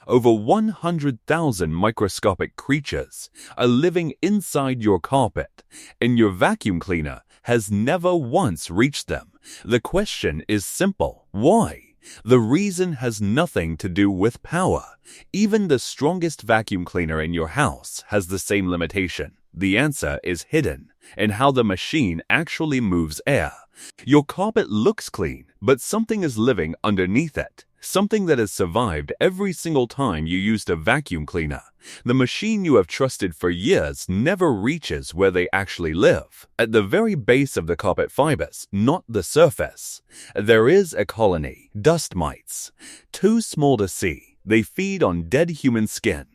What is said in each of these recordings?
Over 100,000 microscopic creatures are living inside your carpet, and your vacuum cleaner has never once reached them. The question is simple: why? The reason has nothing to do with power. Even the strongest vacuum cleaner in your house has the same limitation. The answer is hidden in how the machine actually moves air. Your carpet looks clean, but something is living underneath it. Something that has survived every single time you used a vacuum cleaner. The machine you have trusted for years never reaches where they actually live. At the very base of the carpet fibers, not the surface, there is a colony, dust mites. Too small to see, they feed on dead human skin.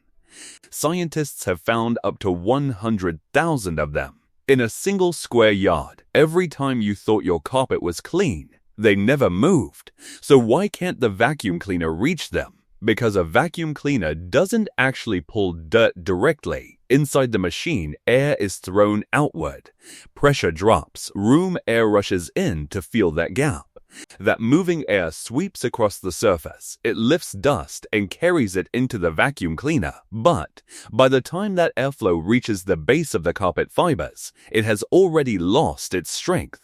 Scientists have found up to 100,000 of them in a single square yard. Every time you thought your carpet was clean, they never moved. So why can't the vacuum cleaner reach them? Because a vacuum cleaner doesn't actually pull dirt directly. Inside the machine, air is thrown outward. Pressure drops. Room air rushes in to fill that gap. That moving air sweeps across the surface. It lifts dust and carries it into the vacuum cleaner. But by the time that airflow reaches the base of the carpet fibers, it has already lost its strength.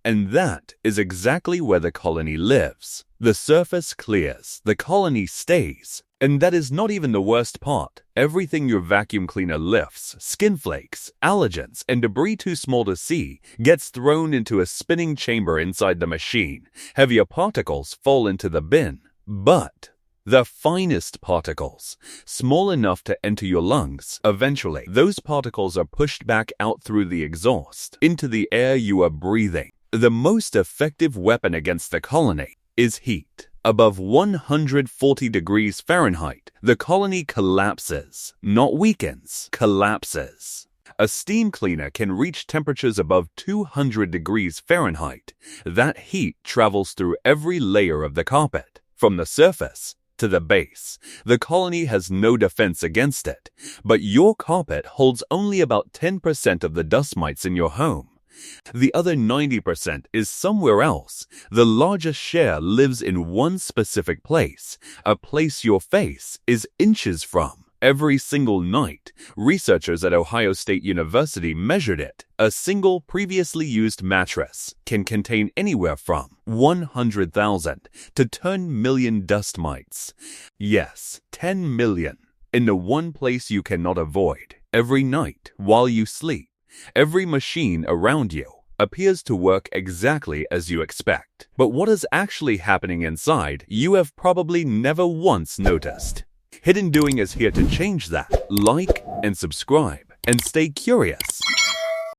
And that is exactly where the colony lives. The surface clears, the colony stays. And that is not even the worst part. Everything your vacuum cleaner lifts, skin flakes, allergens, and debris too small to see, gets thrown into a spinning chamber inside the machine. Heavier particles fall into the bin. But the finest particles, small enough to enter your lungs, eventually, those particles are pushed back out through the exhaust, into the air you are breathing. The most effective weapon against the colony is heat. Above 140 degrees Fahrenheit, the colony collapses, not weakens, collapses. A steam cleaner can reach temperatures above 200 degrees Fahrenheit. That heat travels through every layer of the carpet, from the surface to the base. The colony has no defense against it, but your carpet holds only about 10% of the dust mites in your home. The other 90% is somewhere else. The largest share lives in one specific place, a place your face is inches from. Every single night, researchers at Ohio State University measured it. A single previously used mattress can contain anywhere from 100,000 to 10 million dust mites. Yes, 10 million in the one place you cannot avoid. Every night while you sleep, every machine around you appears to work exactly as you expect. But what is actually happening inside, you have probably never once noticed. HiddenDoing is here to change that. Like and subscribe and stay curious.